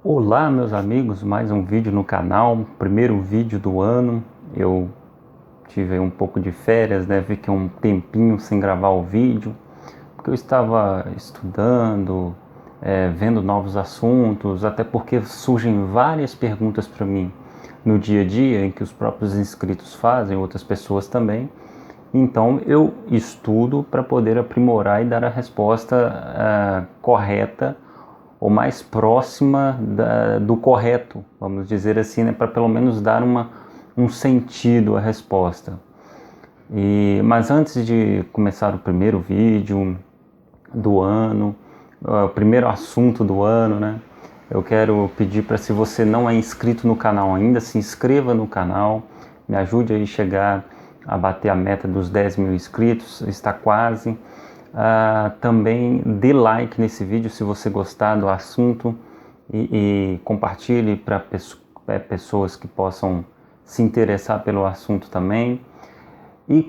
Olá, meus amigos, mais um vídeo no canal, primeiro vídeo do ano. Eu tive um pouco de férias, né? Fiquei um tempinho sem gravar o vídeo, porque eu estava estudando, vendo novos assuntos, até porque surgem várias perguntas para mim no dia a dia, em que os próprios inscritos fazem, outras pessoas também. Então eu estudo para poder aprimorar e dar a resposta correta ou mais próxima do correto, vamos dizer assim, né, para pelo menos dar um sentido à resposta. Mas antes de começar o primeiro vídeo do ano, o primeiro assunto do ano, né, eu quero pedir para, se você não é inscrito no canal ainda, se inscreva no canal, me ajude a chegar a bater a meta dos 10 mil inscritos, está quase. Também dê like nesse vídeo se você gostar do assunto e compartilhe para pessoas que possam se interessar pelo assunto também. E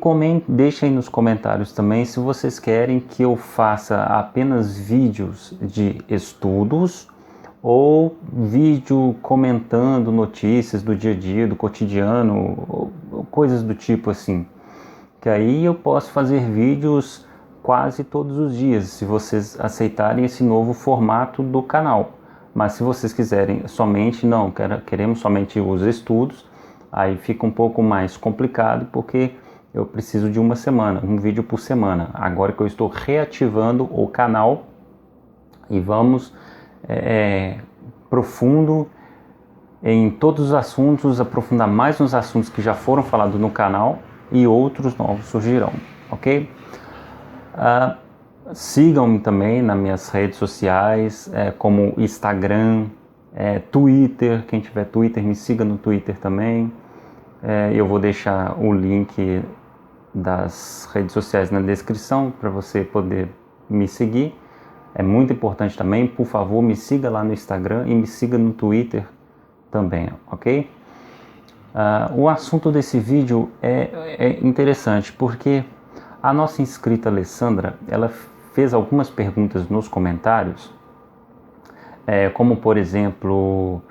deixem nos comentários também se vocês querem que eu faça apenas vídeos de estudos ou vídeo comentando notícias do dia a dia, do cotidiano, ou coisas do tipo assim. Que aí eu posso fazer vídeos quase todos os dias, se vocês aceitarem esse novo formato do canal. Mas se vocês quiserem somente, queremos somente os estudos, aí fica um pouco mais complicado, porque eu preciso de uma semana, um vídeo por semana. Agora que eu estou reativando o canal e vamos profundo em todos os assuntos, aprofundar mais nos assuntos que já foram falados no canal e outros novos surgirão, ok? Sigam-me também nas minhas redes sociais, como Instagram, Twitter. Quem tiver Twitter, me siga no Twitter também. Eu vou deixar o link das redes sociais na descrição para você poder me seguir. É muito importante também, por favor, me siga lá no Instagram e me siga no Twitter também, ok? O assunto desse vídeo é interessante porque a nossa inscrita Alessandra, ela fez algumas perguntas nos comentários, como por exemplo,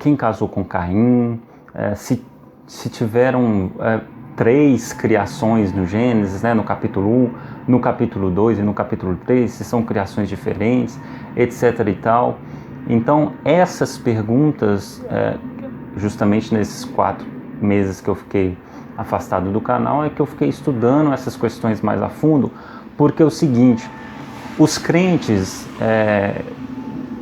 quem casou com Caim, se tiveram 3 criações no Gênesis, né, no capítulo 1, no capítulo 2 e no capítulo 3, se são criações diferentes, etc. e tal. Então essas perguntas, justamente nesses 4 meses que eu fiquei afastado do canal, é que eu fiquei estudando essas questões mais a fundo, porque é o seguinte: os crentes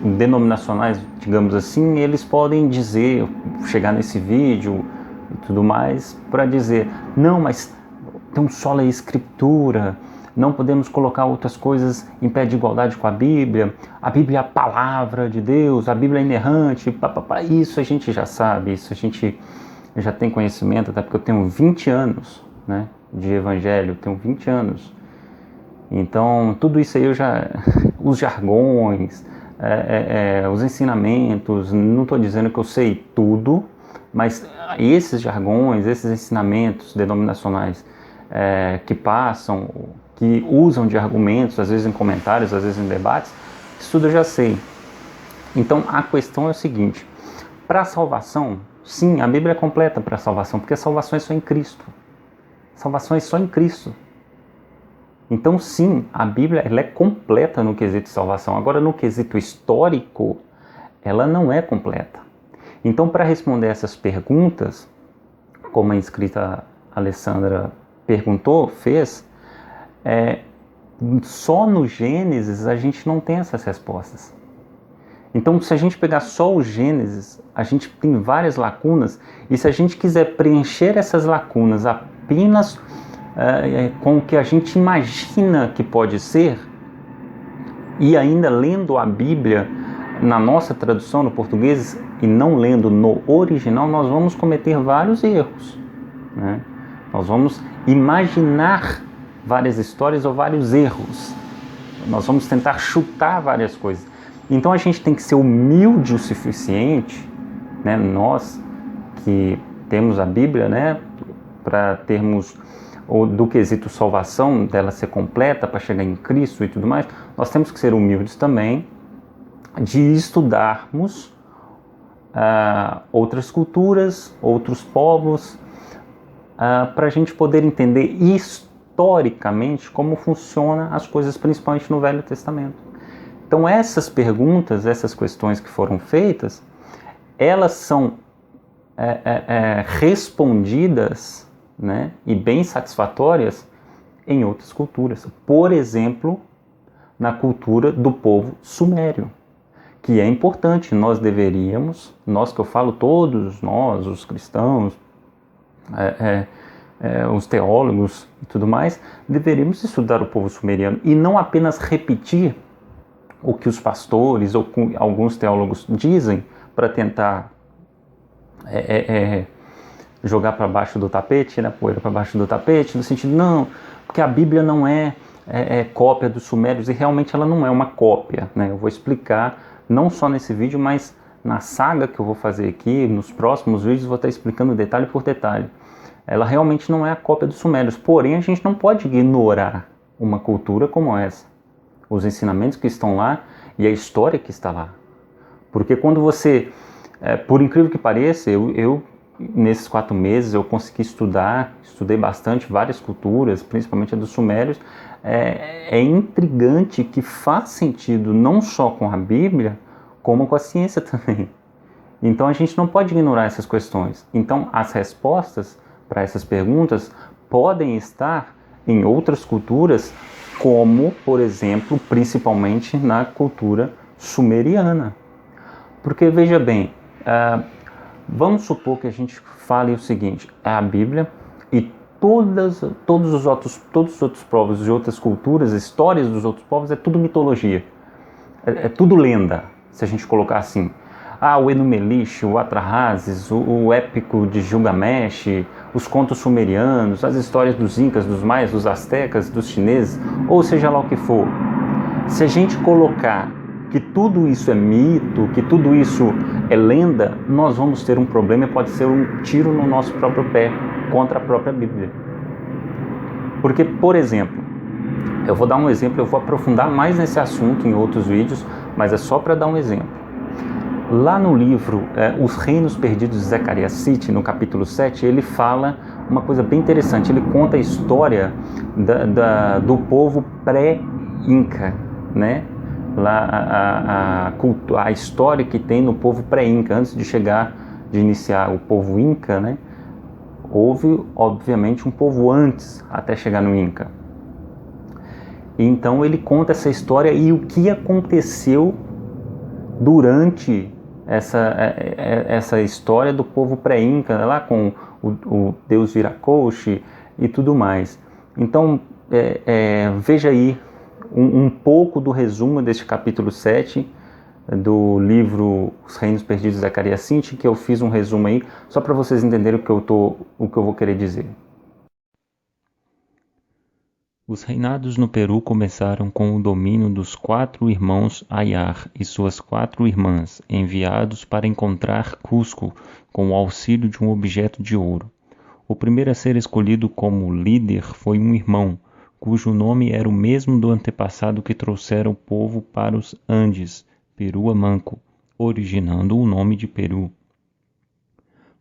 denominacionais, digamos assim, eles podem dizer, chegar nesse vídeo e tudo mais, para dizer, não, mas tem sola escritura, não podemos colocar outras coisas em pé de igualdade com a Bíblia é a palavra de Deus, a Bíblia é inerrante, isso a gente já sabe, isso a gente já tem conhecimento, até porque eu tenho 20 anos, né, de evangelho, tenho 20 anos. Então, tudo isso aí eu já... os jargões, os ensinamentos, não estou dizendo que eu sei tudo, mas esses jargões, esses ensinamentos denominacionais que passam, que usam de argumentos, às vezes em comentários, às vezes em debates, isso tudo eu já sei. Então, a questão é o seguinte: para a salvação, sim, a Bíblia é completa para a salvação, porque a salvação é só em Cristo. Salvação é só em Cristo. Então, sim, a Bíblia ela é completa no quesito de salvação. Agora, no quesito histórico, ela não é completa. Então, para responder essas perguntas, como a inscrita Alessandra fez, só no Gênesis a gente não tem essas respostas. Então, se a gente pegar só o Gênesis, a gente tem várias lacunas, e se a gente quiser preencher essas lacunas apenas com o que a gente imagina que pode ser, e ainda lendo a Bíblia na nossa tradução no português e não lendo no original, nós vamos cometer vários erros, né? Nós vamos imaginar várias histórias ou vários erros. Nós vamos tentar chutar várias coisas. Então a gente tem que ser humilde o suficiente, né? Nós que temos a Bíblia, né, para termos do quesito salvação, dela ser completa, para chegar em Cristo e tudo mais, nós temos que ser humildes também, de estudarmos outras culturas, outros povos, para a gente poder entender historicamente como funcionam as coisas, principalmente no Velho Testamento. Então essas perguntas, essas questões que foram feitas, elas são respondidas, né, e bem satisfatórias em outras culturas. Por exemplo, na cultura do povo sumério, que é importante. Nós deveríamos, nós que eu falo, todos nós, os cristãos, os teólogos e tudo mais, deveríamos estudar o povo sumeriano e não apenas repetir o que os pastores ou alguns teólogos dizem para tentar jogar para baixo do tapete, né, poeira para baixo do tapete, no sentido, não, porque a Bíblia não é cópia dos sumérios, e realmente ela não é uma cópia, né? Eu vou explicar, não só nesse vídeo, mas na saga que eu vou fazer aqui, nos próximos vídeos, vou estar explicando detalhe por detalhe. Ela realmente não é a cópia dos sumérios, porém a gente não pode ignorar uma cultura como essa, os ensinamentos que estão lá e a história que está lá. Porque quando você, por incrível que pareça, eu nesses 4 meses eu consegui estudei bastante várias culturas, principalmente a dos sumérios. É intrigante que faz sentido não só com a Bíblia, como com a ciência também. Então a gente não pode ignorar essas questões. Então as respostas para essas perguntas podem estar em outras culturas, como, por exemplo, principalmente na cultura sumeriana. Porque, veja bem, vamos supor que a gente fale o seguinte: a Bíblia e todos os outros povos de outras culturas, histórias dos outros povos, é tudo mitologia, é tudo lenda, se a gente colocar assim. O Enu-Elish, o Atrahasis, o épico de Gilgamesh, os contos sumerianos, as histórias dos incas, dos maias, dos astecas, dos chineses, ou seja lá o que for. Se a gente colocar que tudo isso é mito, que tudo isso é lenda, nós vamos ter um problema e pode ser um tiro no nosso próprio pé contra a própria Bíblia. Porque, por exemplo, eu vou dar um exemplo, eu vou aprofundar mais nesse assunto em outros vídeos, mas é só para dar um exemplo. Lá no livro Os Reinos Perdidos de Zecharia Sitchin, no capítulo 7, ele fala uma coisa bem interessante. Ele conta a história do povo pré-Inca, né? Lá, a história que tem no povo pré-Inca, antes de iniciar o povo Inca, né? Houve, obviamente, um povo antes, até chegar no Inca. Então ele conta essa história e o que aconteceu durante essa história do povo pré-Inca, lá com o deus Viracocha e tudo mais. Então, veja aí um pouco do resumo deste capítulo 7 do livro Os Reinos Perdidos de Zecharia Sitchin, que eu fiz um resumo aí, só para vocês entenderem o que eu vou querer dizer. Os reinados no Peru começaram com o domínio dos 4 irmãos Ayar e suas 4 irmãs, enviados para encontrar Cusco com o auxílio de um objeto de ouro. O primeiro a ser escolhido como líder foi um irmão, cujo nome era o mesmo do antepassado que trouxera o povo para os Andes, Perua Manco, originando o nome de Peru.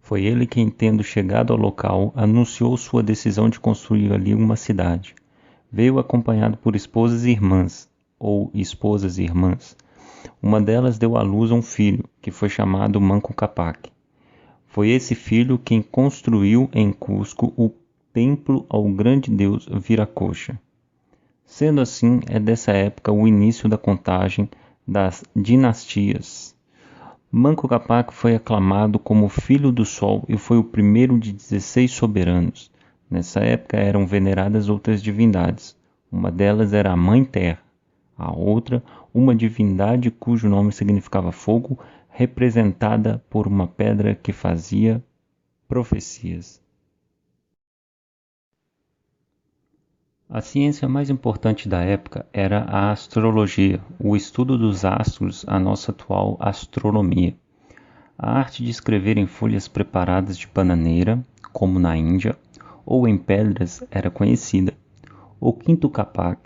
Foi ele quem, tendo chegado ao local, anunciou sua decisão de construir ali uma cidade. Veio acompanhado por esposas e irmãs, ou esposas e irmãs. Uma delas deu à luz a um filho, que foi chamado Manco Capac. Foi esse filho quem construiu em Cusco o templo ao grande deus Viracocha. Sendo assim, é dessa época o início da contagem das dinastias. Manco Capac foi aclamado como filho do sol e foi o primeiro de 16 soberanos. Nessa época eram veneradas outras divindades. Uma delas era a Mãe Terra, a outra, uma divindade cujo nome significava fogo, representada por uma pedra que fazia profecias. A ciência mais importante da época era a astrologia, o estudo dos astros, a nossa atual astronomia. A arte de escrever em folhas preparadas de bananeira, como na Índia, ou em pedras, era conhecida. O quinto Capac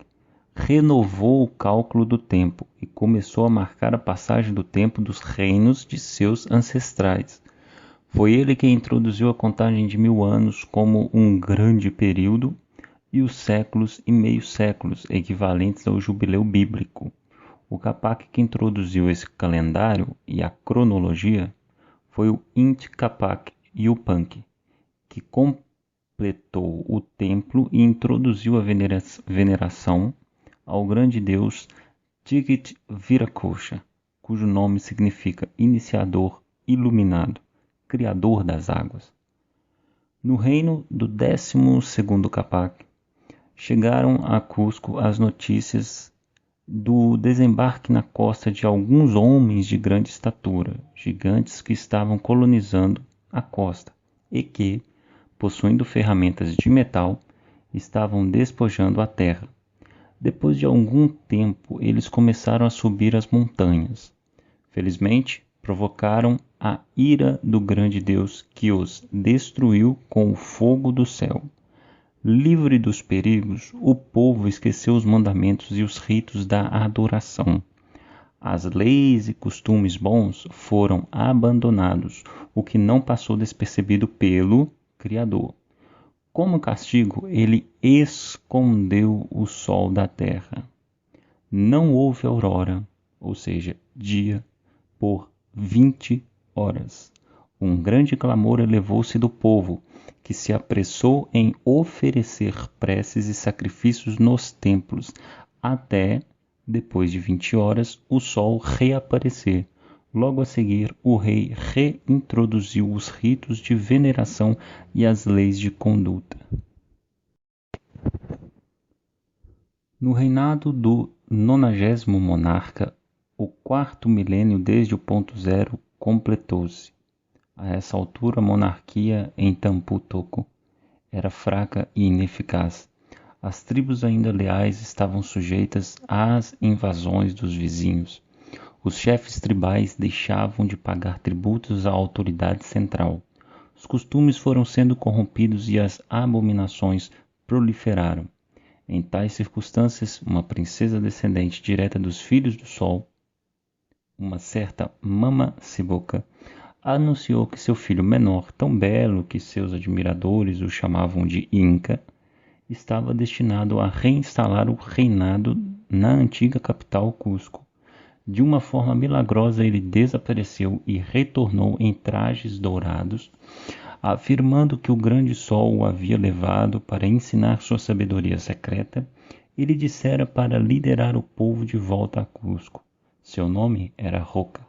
renovou o cálculo do tempo e começou a marcar a passagem do tempo dos reinos de seus ancestrais. Foi ele quem introduziu a contagem de 1000 anos como um grande período e os séculos e meio séculos, equivalentes ao jubileu bíblico. O Capac que introduziu esse calendário e a cronologia foi o Inti Capac Yupanqui, que completou o templo e introduziu a veneração ao grande deus Tigit Viracocha, cujo nome significa iniciador iluminado, criador das águas. No reino do 12º Capac, chegaram a Cusco as notícias do desembarque na costa de alguns homens de grande estatura, gigantes que estavam colonizando a costa e que, possuindo ferramentas de metal, estavam despojando a terra. Depois de algum tempo, eles começaram a subir as montanhas. Felizmente, provocaram a ira do grande Deus que os destruiu com o fogo do céu. Livre dos perigos, o povo esqueceu os mandamentos e os ritos da adoração. As leis e costumes bons foram abandonados, o que não passou despercebido pelo Criador. Como castigo, ele escondeu o sol da terra. Não houve aurora, ou seja, dia, por 20 horas. Um grande clamor elevou-se do povo, que se apressou em oferecer preces e sacrifícios nos templos, até, depois de 20 horas, o sol reaparecer. Logo a seguir, o rei reintroduziu os ritos de veneração e as leis de conduta. No reinado do 90º monarca, o 4º milênio desde o ponto zero completou-se. A essa altura, a monarquia em Tampu Tocco era fraca e ineficaz. As tribos ainda leais estavam sujeitas às invasões dos vizinhos. Os chefes tribais deixavam de pagar tributos à autoridade central. Os costumes foram sendo corrompidos e as abominações proliferaram. Em tais circunstâncias, uma princesa descendente direta dos filhos do sol, uma certa Mama Siboca, anunciou que seu filho menor, tão belo que seus admiradores o chamavam de Inca, estava destinado a reinstalar o reinado na antiga capital Cusco. De uma forma milagrosa, ele desapareceu e retornou em trajes dourados, afirmando que o grande sol o havia levado para ensinar sua sabedoria secreta. Ele dissera para liderar o povo de volta a Cusco. Seu nome era Roca.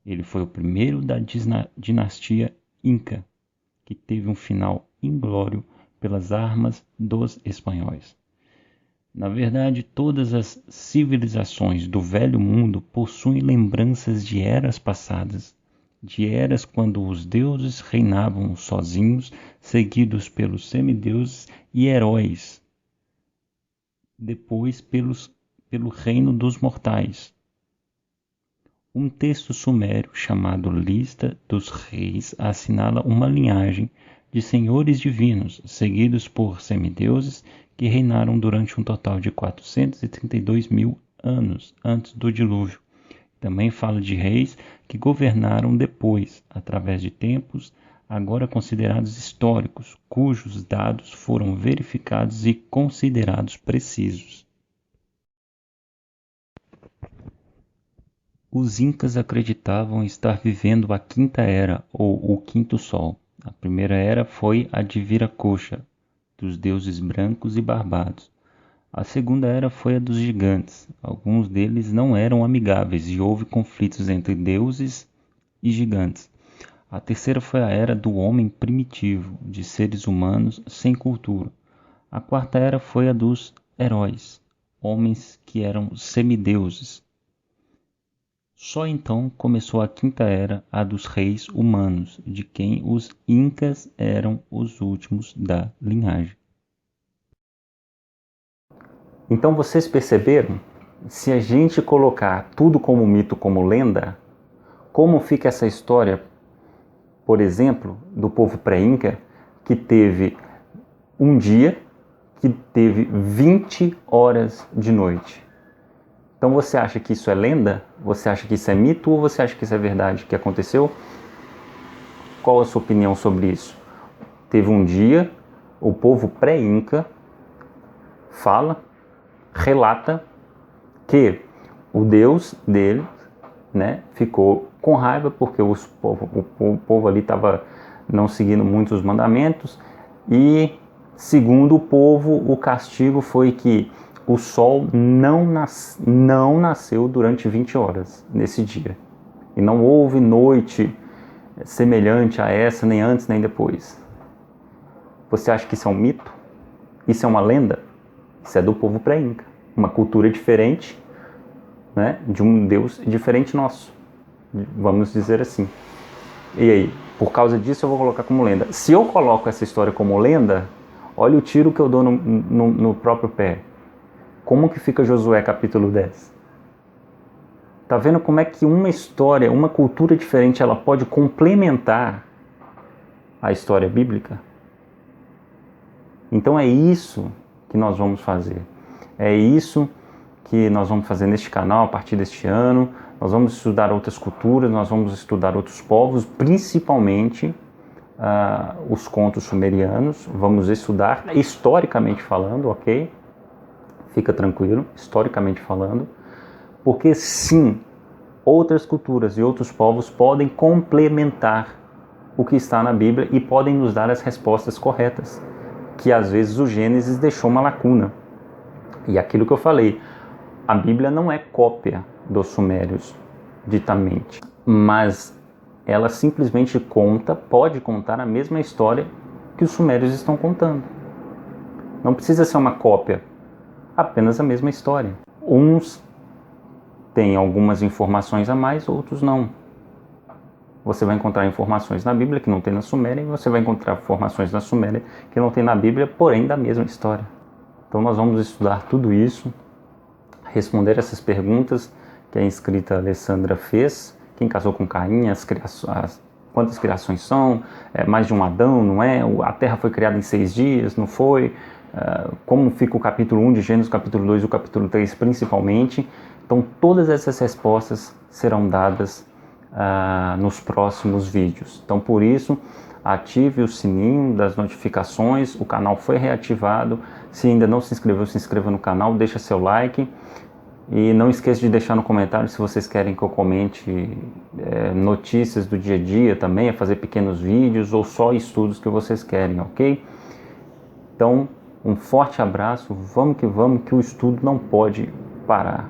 Ele foi o primeiro da dinastia Inca, que teve um final inglório pelas armas dos espanhóis. Na verdade, todas as civilizações do Velho Mundo possuem lembranças de eras passadas, de eras quando os deuses reinavam sozinhos, seguidos pelos semideuses e heróis, depois pelo reino dos mortais. Um texto sumério chamado Lista dos Reis assinala uma linhagem de senhores divinos, seguidos por semideuses que reinaram durante um total de 432.000 anos antes do dilúvio. Também fala de reis que governaram depois, através de tempos agora considerados históricos, cujos dados foram verificados e considerados precisos. Os incas acreditavam estar vivendo a quinta era, ou o quinto sol. A primeira era foi a de Viracocha, dos deuses brancos e barbados. A segunda era foi a dos gigantes. Alguns deles não eram amigáveis e houve conflitos entre deuses e gigantes. A terceira foi a era do homem primitivo, de seres humanos sem cultura. A quarta era foi a dos heróis, homens que eram semideuses. Só então começou a quinta era, a dos reis humanos, de quem os incas eram os últimos da linhagem. Então vocês perceberam? Se a gente colocar tudo como mito, como lenda, como fica essa história, por exemplo, do povo pré-inca, que teve um dia que teve 20 horas de noite. Então você acha que isso é lenda? Você acha que isso é mito ou você acha que isso é verdade que aconteceu? Qual a sua opinião sobre isso? Teve um dia, o povo pré-inca relata que o Deus dele, né, ficou com raiva porque o povo ali estava não seguindo muito os mandamentos e, segundo o povo, o castigo foi que o sol não nasceu durante 20 horas nesse dia. E não houve noite semelhante a essa, nem antes nem depois. Você acha que isso é um mito? Isso é uma lenda? Isso é do povo pré-inca. Uma cultura diferente, né, de um Deus diferente nosso. Vamos dizer assim. E aí, por causa disso eu vou colocar como lenda. Se eu coloco essa história como lenda, olha o tiro que eu dou no próprio pé. Como que fica Josué capítulo 10? Tá vendo como é que uma história, uma cultura diferente, ela pode complementar a história bíblica? Então é isso que nós vamos fazer. É isso que nós vamos fazer neste canal a partir deste ano. Nós vamos estudar outras culturas, nós vamos estudar outros povos, principalmente os contos sumerianos. Vamos estudar historicamente falando, ok? Fica tranquilo, historicamente falando. Porque sim, outras culturas e outros povos podem complementar o que está na Bíblia e podem nos dar as respostas corretas, que às vezes o Gênesis deixou uma lacuna. E aquilo que eu falei, a Bíblia não é cópia dos sumérios, ditamente, mas ela simplesmente pode contar a mesma história que os sumérios estão contando. Não precisa ser uma cópia, apenas a mesma história. Uns têm algumas informações a mais, outros não. Você vai encontrar informações na Bíblia que não tem na Suméria, e você vai encontrar informações na Suméria que não tem na Bíblia, porém da mesma história. Então nós vamos estudar tudo isso, responder essas perguntas que a inscrita Alessandra fez. Quem casou com Caim, quantas criações são? Mais de um Adão, não é? A Terra foi criada em 6 dias, não foi? Como fica o capítulo 1 de Gênesis, o capítulo 2 e o capítulo 3 principalmente? Então todas essas respostas serão dadas nos próximos vídeos. Então por isso, ative o sininho das notificações, o canal foi reativado. Se ainda não se inscreveu, se inscreva no canal, deixa seu like. E não esqueça de deixar no comentário se vocês querem que eu comente notícias do dia a dia também, fazer pequenos vídeos ou só estudos que vocês querem, ok? Então, um forte abraço, vamos que o estudo não pode parar.